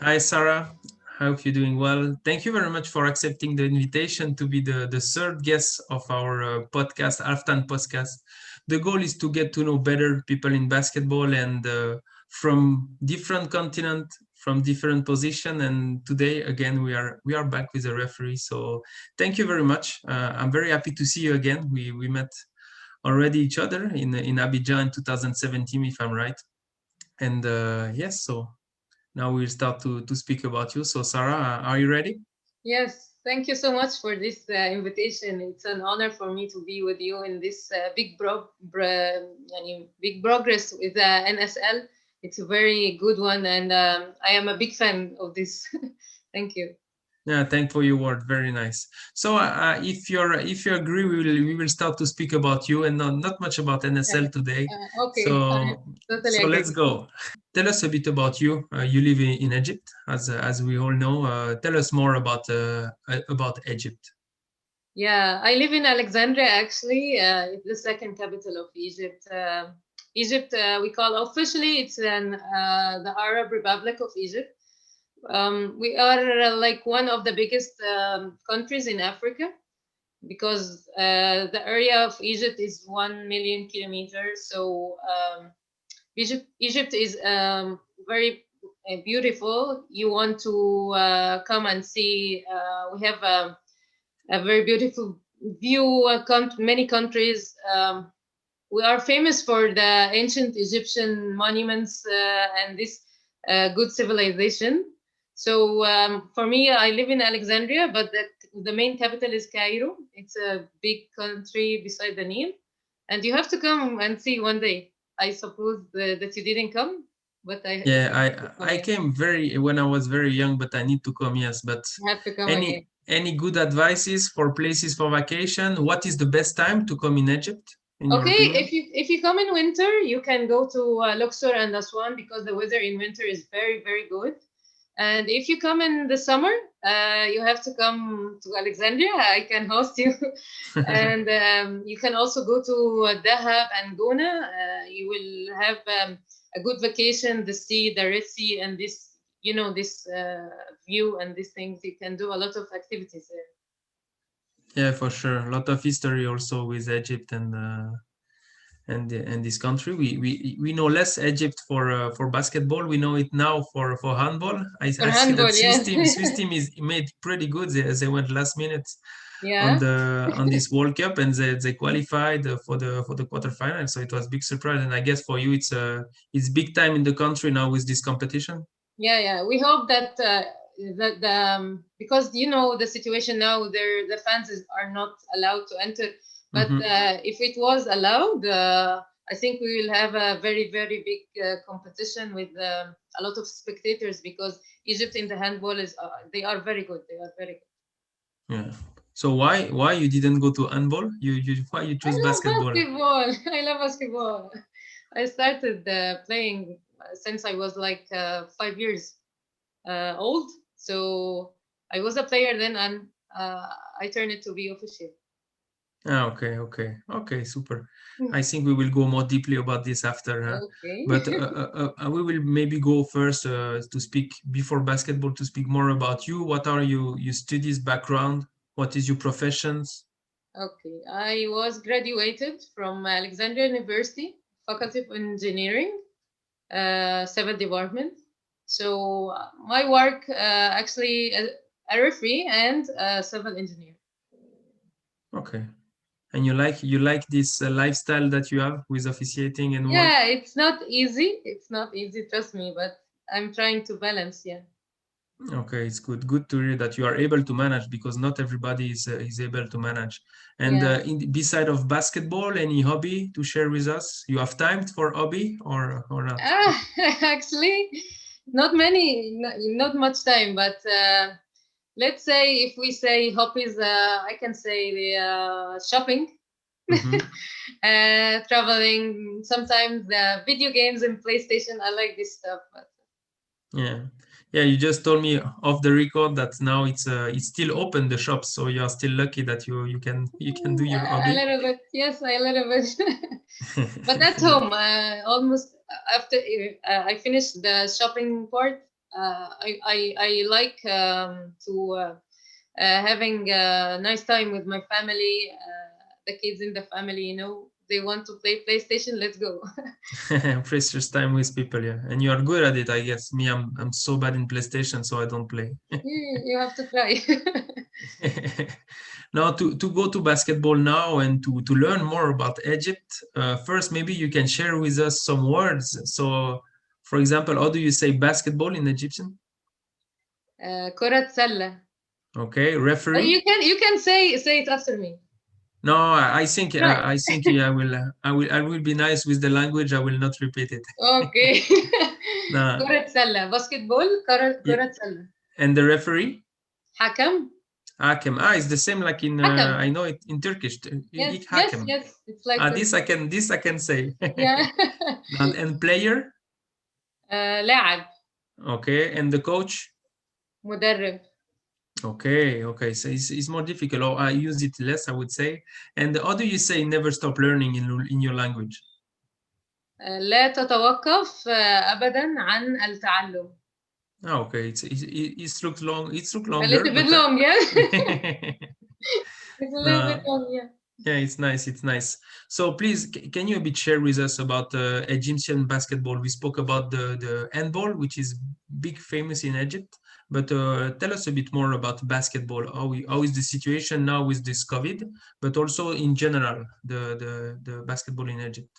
Hi, Sarah. Hope you're doing well. Thank you very much for accepting the invitation to be the third guest of our podcast, Halftime Podcast. The goal is to get to know better people in basketball and from different continent, from different position. And today, again, we are back with a referee. So thank you very much. I'm very happy to see you again. We met already each other in Abidjan in 2017, if I'm right. And yes, so now we'll start to speak about you. So, Sarah, are you ready? Yes, thank you so much for this invitation. It's an honor for me to be with you in this big progress with NSL. It's a very good one, and I am a big fan of this. Thank you. Yeah, thank for your word. Very nice. So, if you agree, we will start to speak about you and not much about Yeah. NSL today. Okay, I So totally so let's agree. go. Tell us a bit about you. You live in Egypt, as we all know. Tell us more about Egypt. Yeah, I live in Alexandria actually. It's the second capital of Egypt. Egypt, we call officially it's the Arab Republic of Egypt. We are like one of the biggest countries in Africa because the area of Egypt is 1 million kilometers. So Egypt is very beautiful. You want to come and see. We have a very beautiful view. Many countries. We are famous for the ancient Egyptian monuments and this good civilization. So for me, I live in Alexandria, but the main capital is Cairo. It's a big country beside the Nile, and you have to come and see one day. I suppose that you didn't come, but Yeah, you have to come. I Yeah, came very when I was very young, but I need to come. Yes, but you have to come again. any good advices for places for vacation? What is the best time to come in Egypt, in your Okay, opinion? if you come in winter, you can go to Luxor and Aswan because the weather in winter is very good. And if you come in the summer, you have to come to Alexandria. I can host you, and you can also go to Dahab and Gona. You will have a good vacation, the sea, the Red Sea, and this view and these things. You can do a lot of activities there. Yeah, for sure. A lot of history also with Egypt and this country. We know less Egypt for basketball. We know it now for handball. For I see that handball, yeah, Swiss team is made pretty good. They went last minute yeah. on this World Cup and they qualified for the quarterfinal. So it was big surprise. And I guess for you it's big time in the country now with this competition. Yeah. We hope that the because the situation now, the fans are not allowed to enter. But Hmm. if it was allowed, I think we will have a very big competition with a lot of spectators because Egypt in the handball is they are very good. They are very good. Yeah. So why you didn't go to handball? You why you I choose love basketball? basketball. I love basketball. I started playing since I was like 5 years old. So I was a player then, and I turned it to be official. Ah, okay, super. Hmm. I think we will go more deeply about this after, Okay. but we will maybe go first to speak before basketball to speak more about you. What are your studies background? What is your professions? Okay. I was graduated from Alexandria University, Faculty of Engineering, Civil Department. So my work actually a referee and a civil engineer. Okay, and you like this lifestyle that you have with officiating and work? Yeah, it's not easy. It's not easy, trust me, but I'm trying to balance. Yeah. Okay, it's good to hear that you are able to manage because not everybody is able to manage. And Yeah. beside of basketball, any hobby to share with us? You have time for hobby or not? Ah, actually, not many, not much time, but let's say if we say hobbies, I can say the shopping, Hmm. traveling, sometimes video games and PlayStation. I like this stuff. But Yeah, yeah. You just told me off the record that now it's still open the shop, so you are still lucky that you can do your a hobby. little bit, yes, a little bit. But at home, almost after I finished the shopping part, I like to having a nice time with my family. The kids in the family, they want to play PlayStation. Let's go. Precious time with people, yeah. And you are good at it, I guess. Me, I'm so bad in PlayStation, so I don't play. You have to try. Now, to go to basketball now and to learn more about Egypt, first, maybe you can share with us some words. So, for example, how do you say basketball in Egyptian? كرة سلة. Okay, You referee. can say it after me. No, Try. I think yeah, I will be nice with the language. I will not repeat it. Okay. Nah, كرة سلة باسكتبول yeah. كرة سلة. And the referee, حكم. hakem. Ah, it's the same like in حكم. I know it in Turkish. Yes, Ik yes, hakem. yes. It's like Ah, Turkish. this I can say. Yeah. And player, لاعب. okay, and the coach. مدرب. Okay, okay. So it's more difficult. Or I use it less, I would say. And how do you say never stop learning in your language? لا تتوقف أبدا عن التعلم. Ah, okay. It looks long. It looks A longer, little bit but long, yeah. It's a little bit no. long, yeah. Yeah, it's nice. It's nice. So please, can you a bit share with us about Egyptian basketball? We spoke about the handball, which is big famous in Egypt, but tell us a bit more about basketball. How is the situation now with this COVID, but also in general, the basketball in Egypt?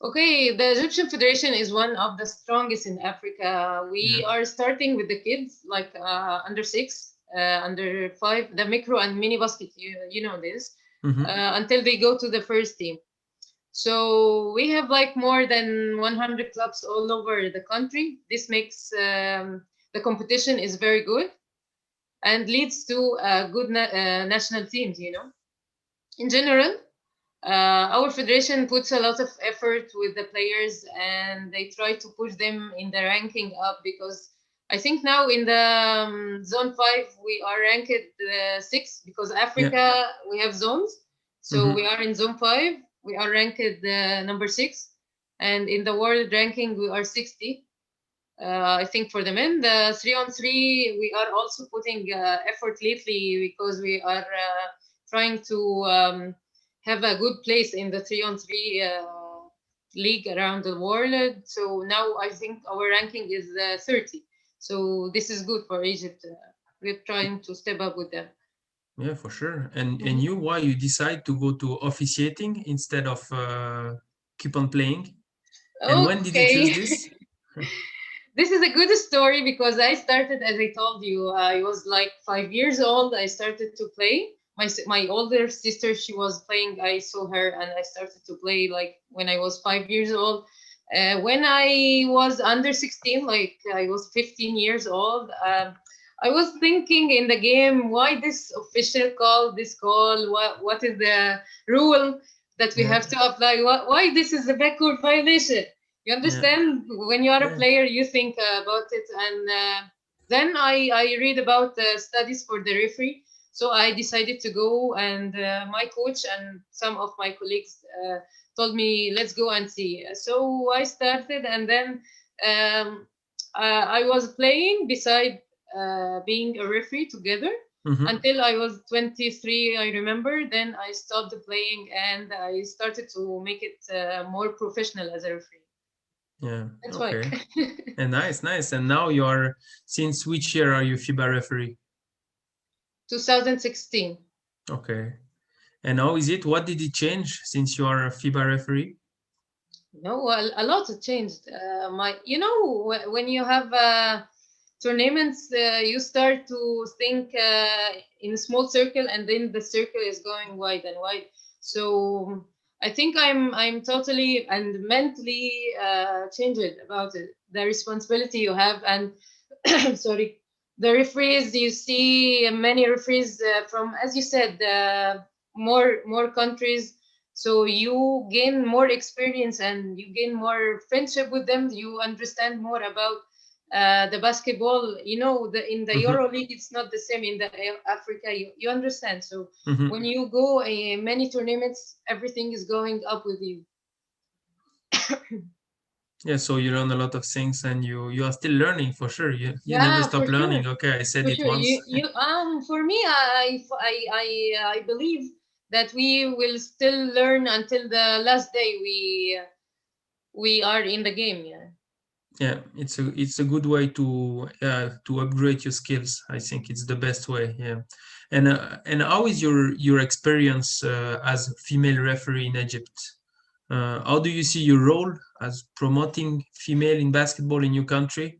Okay, the Egyptian Federation is one of the strongest in Africa. Yeah. We are starting with the kids, like under six, under five, the micro and mini basket. You know this, Mm-hmm. until they go to the first team. So we have like more than 100 clubs all over the country. This makes the competition is very good and leads to good national teams. In general, our federation puts a lot of effort with the players and they try to push them in the ranking up because I think now in the zone 5 we are ranked 6 because Yeah. Africa we have zones, so we Mm-hmm. are in zone 5, we are ranked number 6, and in the world ranking we are 60. I think for the men, the 3-on-3, we are also putting effort lately because we are trying to have a good place in the 3-on-3 league around the world. So now I think our ranking is 30. So this is good for Egypt. We're trying to step up with them. Yeah, for sure. And Mhm. you, why you decide to go to officiating instead of keep on playing? And when did you choose Okay. this? This is a good story because I started, as I told you, I was like 5 years old. I started to play. My older sister, she was playing. I saw her, and I started to play like when I was 5 years old. When I was under 16, like I was 15 years old, I was thinking in the game, why this official call, this call? What is the rule that we Yeah, have to apply? Why this is a backward violation? You yeah, understand? When you are a yeah. player, you think about it. And then I read about studies for the referee. So I decided to go, and my coach and some of my colleagues told me, let's go and see. So I started, and then I was playing beside being a referee together Mm-hmm. until I was 23, I remember. Then I stopped playing and I started to make it more professional as a referee. Yeah. That's why. Okay. And nice, nice. And now you are, since which year are you FIBA referee? 2016. Okay. And how is it? What did it change since you are a FIBA referee? No, a lot has changed. When you have tournaments, you start to think in a small circle, and then the circle is going wide and wide. So I think I'm totally and mentally changed about it. The responsibility you have, and sorry, the referees. You see many referees from, as you said, more countries, so you gain more experience and you gain more friendship with them. You understand more about the basketball. In the Mm-hmm. Euro League, it's not the same in the Africa. You understand. So Mm-hmm. when you go many tournaments, everything is going up with you. Yeah, so you learn a lot of things, and you are still learning for sure. You never Yeah, stop for sure. learning. Okay, I said For it sure. once. For me, I believe that we will still learn until the last day we are in the game. Yeah. Yeah, it's a good way to upgrade your skills. I think it's the best way. Yeah, and how is your experience as female referee in Egypt? How do you see your role as promoting female in basketball in your country?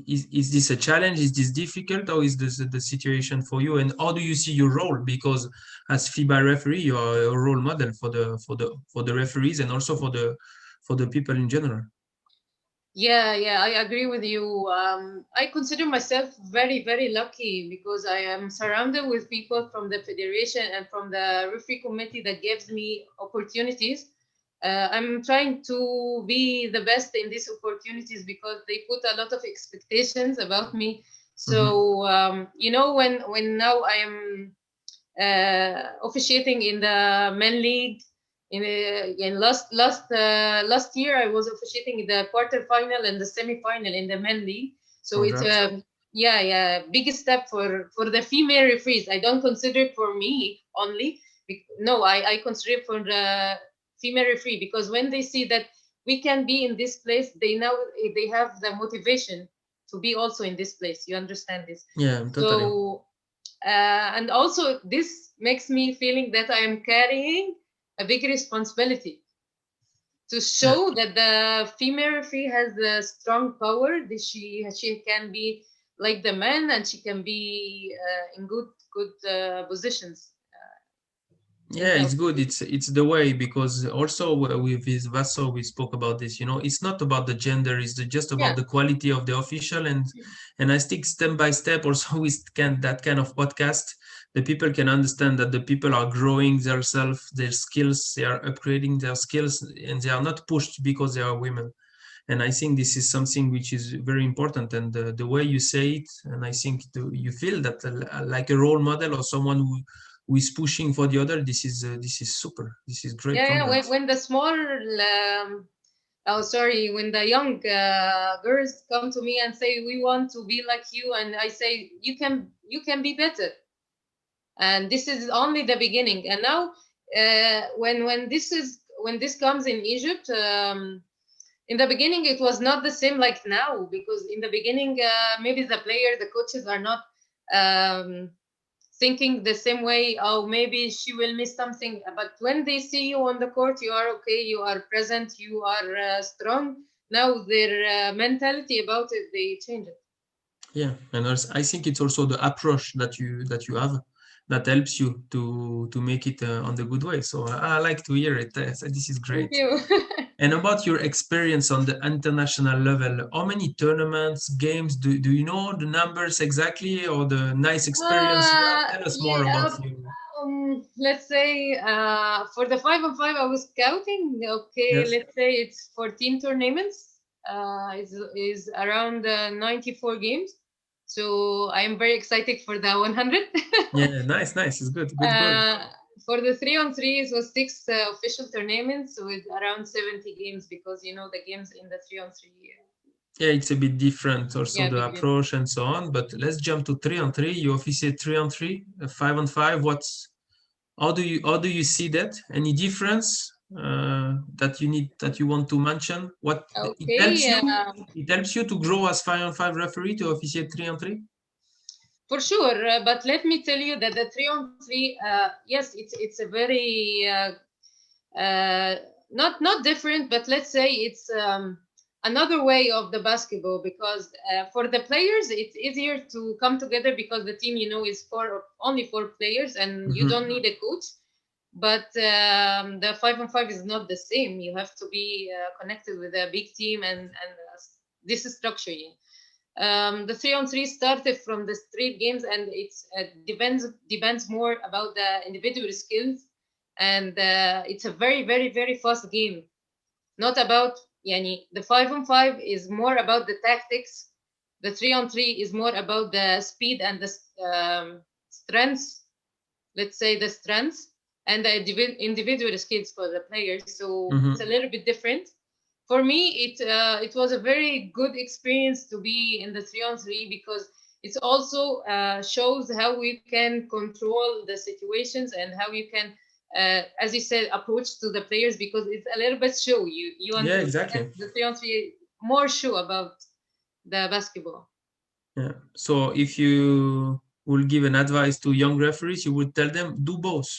Is this a challenge? Is this difficult? Or is this the situation for you? And how do you see your role? Because as FIBA referee, you are a role model for the referees and also for the people in general. Yeah, yeah, I agree with you. I consider myself very, very lucky because I am surrounded with people from the federation and from the referee committee that gives me opportunities. I'm trying to be the best in these opportunities because they put a lot of expectations about me. Hmm. So when now I am officiating in the men league. In last year, I was officiating in the quarterfinal and the semi-final in the men league. So it's Congrats. a yeah big step for the female referees. I don't consider it for me only. No, I consider it for the female referee because when they see that we can be in this place, they have the motivation to be also in this place. You understand this? Yeah, totally. So and also this makes me feeling that I am carrying a big responsibility to Yeah. show that the female referee has the strong power that she can be like the man and she can be in good positions in Yeah, the it's good. official. It's the way, because also with this Vaso we spoke about this. It's not about the gender. It's just about Yeah, the quality of the official, and I think step by step also with that kind of podcast, the people can understand that the people are growing themselves, their skills, they are upgrading their skills, and they are not pushed because they are women. And I think this is something which is very important, and the way you say it, and I think you feel that like a role model or someone who is pushing for the other. This is super, this is great. yeah. When, Congrats. when the small oh sorry, when the young girls come to me and say we want to be like you, and I say you can be better, and this is only the beginning. And now when this comes in Egypt, in the beginning it was not the same like now, because in the beginning maybe the coaches are not um, thinking the same way. Oh, maybe she will miss something, but when they see you on the court, you are okay, you are present, you are strong. Now their mentality about it, they change it. Yeah, and also, I think it's also the approach that you have that helps you to make it on the good way. So I like to hear it. So this is Thank great. you. And about your experience on the international level, how many tournaments, games, do you know the numbers exactly, or the nice experience you have? Tell us more about Yeah. you. Let's say for the 5-on-5, I was counting. Okay, Yes. let's say it's 14 tournaments. Is around 94 games. So I am very excited for the 100. Yeah, nice, nice. It's good, good goal. uh, for the 3-on-3, it was six official tournaments with around 70 games because the games in the 3-on-3. Yeah, it's a bit different, also Yeah, the big difference. approach and so on. But let's jump to 3-on-3. You officiate 3-on-3, 5-on-5. How do you see that? Any difference that you want to mention? What it helps Okay, you? It helps you to grow as 5-on-5 referee to officiate 3-on-3. for sure. But let me tell you that the 3-on-3, yes, it's a very not different, but let's say it's another way of the basketball because for the players it's easier to come together because the team is only four players and you don't Hmm. need a coach. But the 5-on-5 is not the same. You have to be connected with a big team and this is structure. Yeah. The 3-on-3 started from the street games, and it's depends more about the individual skills, and it's a very very very fast game. Not about yani the 5-on-5 is more about the tactics. The 3-on-3 is more about the speed and the strengths. Let's say the strengths and the individual skills for the players. So it's a Hmm. little bit different. for me, it was a very good experience to be in the 3-on-3, because it also shows how we can control the situations and how you can, as you said, approach to the players, because it's a little bit show. You Yeah, understand exactly. the 3-on-3 more show about the basketball. Yeah. So if you will give an advice to young referees, you would tell them do both.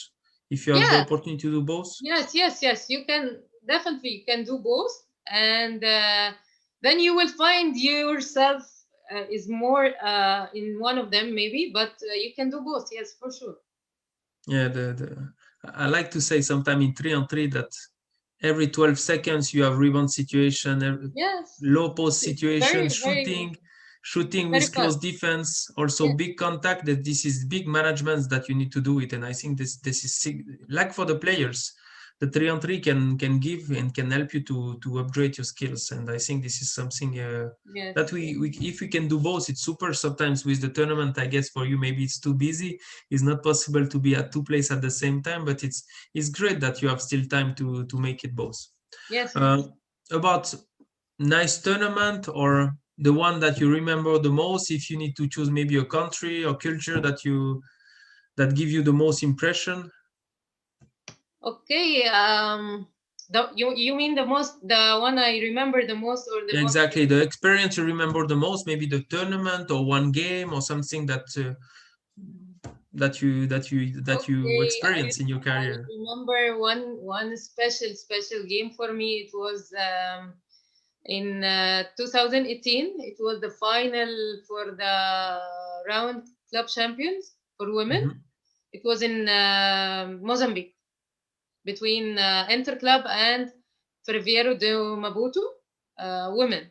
If you have the Yeah, opportunity to do both. yes. You can definitely, you can do both, and then you will find yourself is more in one of them maybe, but you can do both. Yes, for sure. Yeah, I like to say sometime in 3-on-3 that every 12 seconds you have rebound situation, Yes, low post it's situation, very, very, shooting very with fun. close defense, also Yes, big contact. That this is big management that you need to do it, and I think this is like for the players, the 3-on-3 can give and can help you to upgrade your skills, and I think this is something that yes, we if we can do both, it's super. Sometimes with the tournament, I guess for you maybe it's too busy, it's not possible to be at two places at the same time, but it's great that you have still time to make it both. yes, Uh, yes. about nice tournament or the one that you remember the most, if you need to choose maybe a country or culture that give you the most impression. Okay. You mean the most, the one I remember the most, or the Yeah, most? exactly, the experience you remember the most, maybe the tournament or one game or something that you Okay, experience in your I career. remember one special game for me. It was in 2018. It was the final for the round club champions for women. Hmm. It was in Mozambique, between Inter Club and Ferroviário de Maputo women.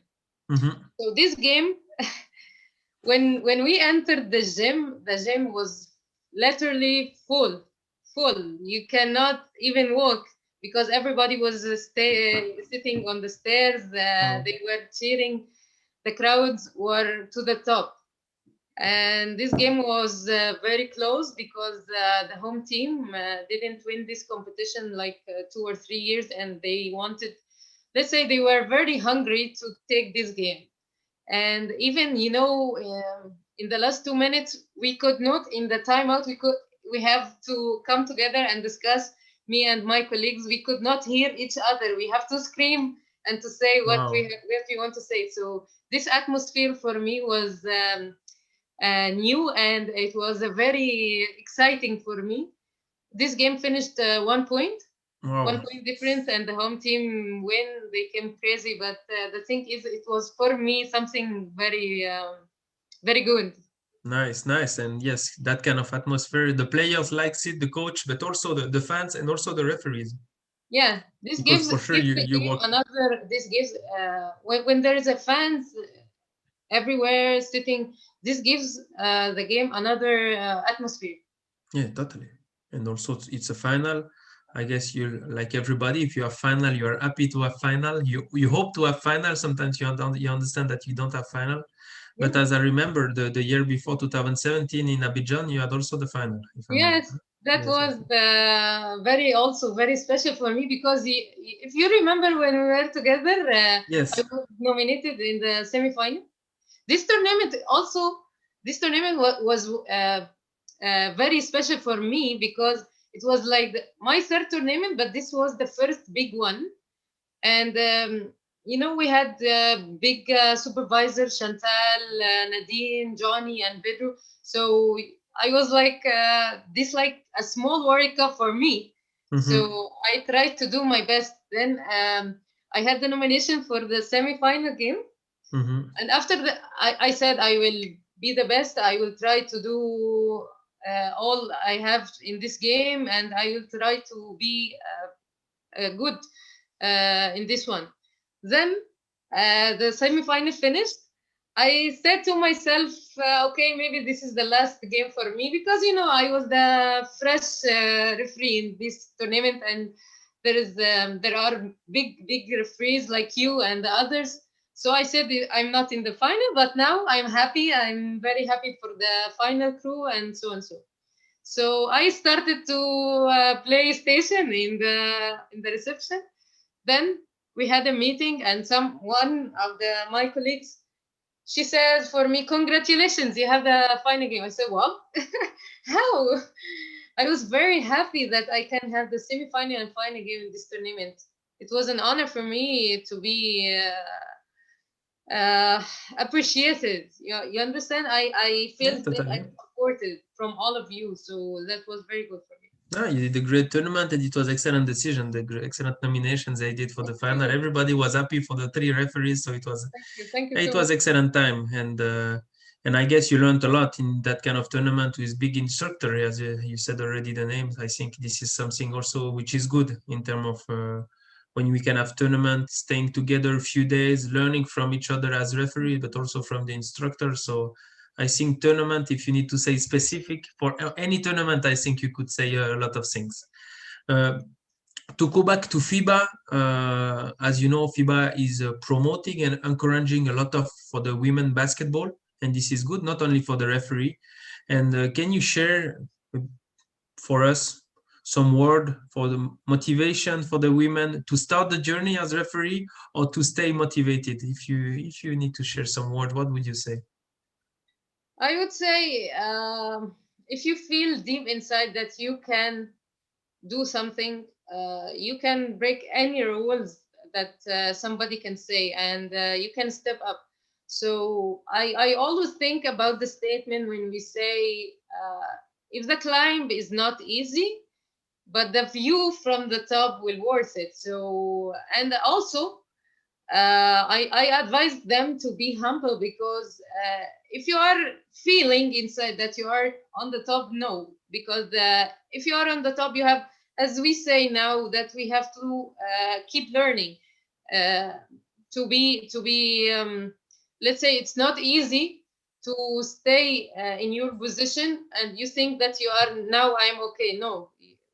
Hmm. So this game, when we entered the gym was literally full. You cannot even walk, because everybody was sitting on the stairs. Wow. They were cheering. The crowds were to the top. And this game was very close, because the home team didn't win this competition like 2 or 3 years, and they wanted, let's say, they were very hungry to take this game. And even, in the last 2 minutes, we could not, in the timeout, we have to come together and discuss. Me and my colleagues, we could not hear each other. We have to scream and to say Wow. what we want to say. So this atmosphere for me was new, and it was a very exciting for me. This game finished 1 point, one Wow. point difference, and the home team win. They came crazy, but the thing is, it was for me something very, very good. Nice. And yes, that kind of atmosphere, the players likes it, the coach, but also the fans and also the referees, Yeah, this because gives for sure gives you the you game work. another. This gives when there is a fans everywhere sitting. This gives the game another atmosphere. Yeah, totally. And also it's a final. I guess you like everybody. If you have final, you are happy to have final. You hope to have final. Sometimes you understand that you don't have final. But Yeah. as I remember, the year before 2017 in Abidjan, you had also the final, if I'm right. Yes, that Yes, yes, was very, also very special for me, because if you remember when we were together, I yes. was nominated in the semi-final. This tournament also, this tournament was very special for me, because it was like my third tournament, but this was the first big one. And we had big supervisor Chantal, Nadine, Johnny, and Pedro. So I was like this, like a small World Cup for me. Mm-hmm. So I tried to do my best. Then I had the nomination for the semi-final game, Mm-hmm. and after I said I will be the best. I will try to do all I have in this game, and I will try to be good in this one. Then the semi-final finished. I said to myself, okay, maybe this is the last game for me, because I was the fresh referee in this tournament, and there are big referees like you and the others. So I said I'm not in the final, but now I'm happy. I'm very happy for the final crew, and so and so. So I started to play station in the reception. Then we had a meeting, and one of my colleagues, she said for me, "Congratulations, you have the final game." I said, "What? How?" I was very happy that I can have the semi-final and final game in this tournament. It was an honor for me to be appreciated. You understand? I Yeah, felt that totally. I'm supported from all of you, so that was very good for me. Ah, you did a great tournament and it was excellent decision, excellent nominations they did for the Thank final. you, Everybody was happy for the three referees, so thank you it so was much. excellent time. And I guess you learned a lot in that kind of tournament with big instructor, as you said already the names. I think this is something also which is good in terms of when we can have tournament, staying together a few days, learning from each other as referee, but also from the instructor. So I think tournament, if you need to say specific for any tournament, I think you could say a lot of things. Uh, to go back to FIBA, as you know, FIBA is promoting and encouraging a lot of for the women basketball, and this is good not only for the referee. And can you share for us some word for the motivation for the women to start the journey as referee or to stay motivated? If you need to share some word, what would you say? I would say, if you feel deep inside that you can do something, you can break any rules that somebody can say, and you can step up. So I always think about the statement when we say, if the climb is not easy, but the view from the top will worth it. So, and also, I advise them to be humble, because if you are feeling inside that you are on the top, no, because if you are on the top, you have, as we say now, that we have to keep learning, uh, to be. Let's say it's not easy to stay in your position, and you think that you are now, I'm okay. No,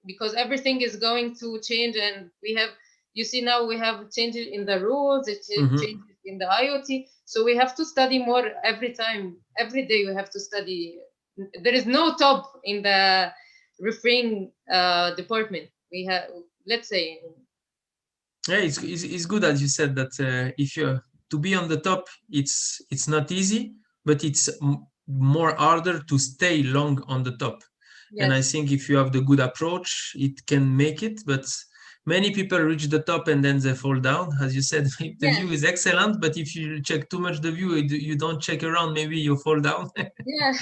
because everything is going to change, and we have, you see, now we have changes in the rules, it Mm-hmm. changes in the IoT, so we have to study more every time, every day we have to study. There is no top in the refereeing department. We have, let's say, Yeah, it's good as you said that if you to be on the top, it's not easy, but it's more harder to stay long on the top. And I yes, think if you have the good approach, it can make it. But many people reach the top and then they fall down. As you said, the view yes, is excellent, but if you check too much the view, you don't check around, maybe you fall down yeah,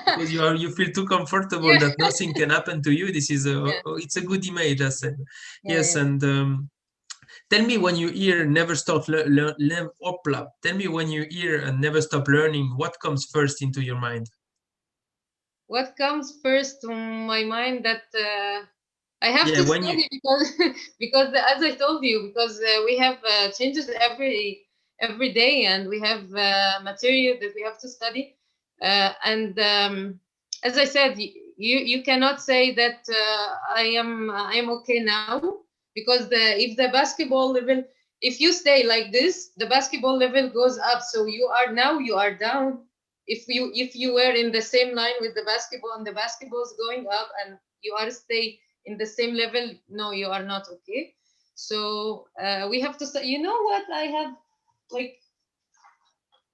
because you feel too comfortable yeah, that nothing can happen to you. This is yeah, it's a good image, I said. yeah, Yes, yeah. and tell me when you hear never stop opla. Tell me when you hear and never stop learning, what comes first into your mind? What comes first to my mind, that I have Yeah, to when you study, because because as I told you, because we have changes every day, and we have material that we have to study, and as I said, you cannot say that I am okay now, because if the basketball level, if you stay like this, the basketball level goes up, so you are down. If you were in the same line with the basketball, and the basketball is going up, and you are stay in the same level, no, you are not okay. So we have to say, you know what, like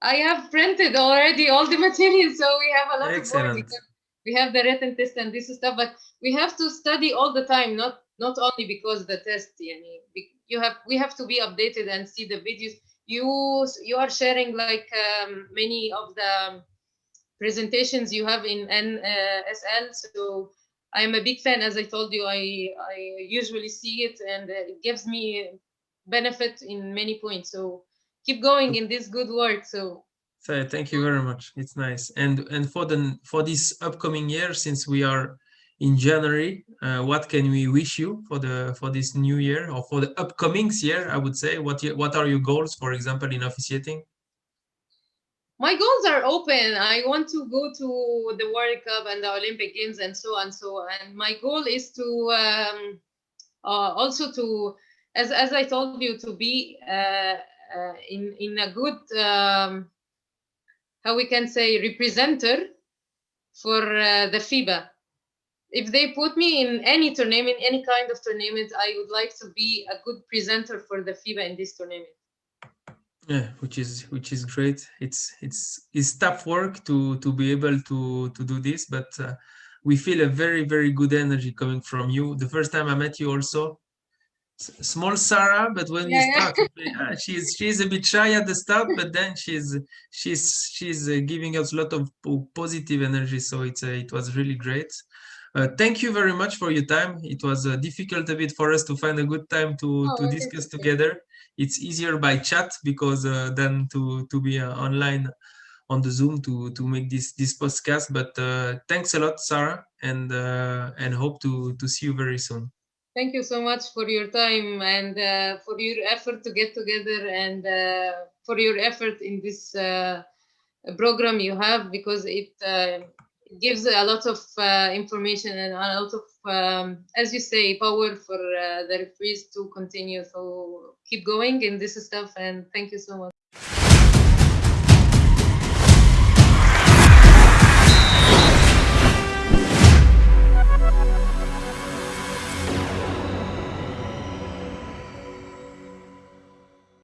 I have printed already all the materials, so we have a lot of work, excellent. because we have the written test and this stuff, but we have to study all the time, not only because the test, we have to be updated and see the videos. You are sharing, like, many of the presentations you have in NSL. So I'm a big fan. As I told you, I usually see it, and it gives me benefit in many points. So keep going in this good work. So So thank you very much. It's nice. And for this upcoming year, since we are in January, what can we wish you for this new year or for the upcoming year? I would say what are your goals, for example, in officiating? my goals are open. I want to go to the World Cup and the Olympic Games and so on. So, and my goal is to also to, as I told you, to be in a good, how we can say, representer for the FIBA. if they put me in any tournament, any kind of tournament, I would like to be a good presenter for the FIBA in this tournament. Yeah, which is great. It's tough work to be able to do this, but we feel a very very good energy coming from you. The first time I met you, also small Sarah, but when we Yeah, start, yeah. she's a bit shy at the start, but then she's giving us a lot of positive energy. So it was really great. Thank you very much for your time. It was difficult a bit for us to find a good time to Oh, it's discuss okay. together. It's easier by chat because than to be online on the Zoom to make this podcast. But thanks a lot, Sarah, and hope to see you very soon. Thank you so much for your time and for your effort to get together and for your effort in this program you have, because it gives a lot of information and a lot of, as you say, power for the referees to continue. So keep going in this stuff, and thank you so much.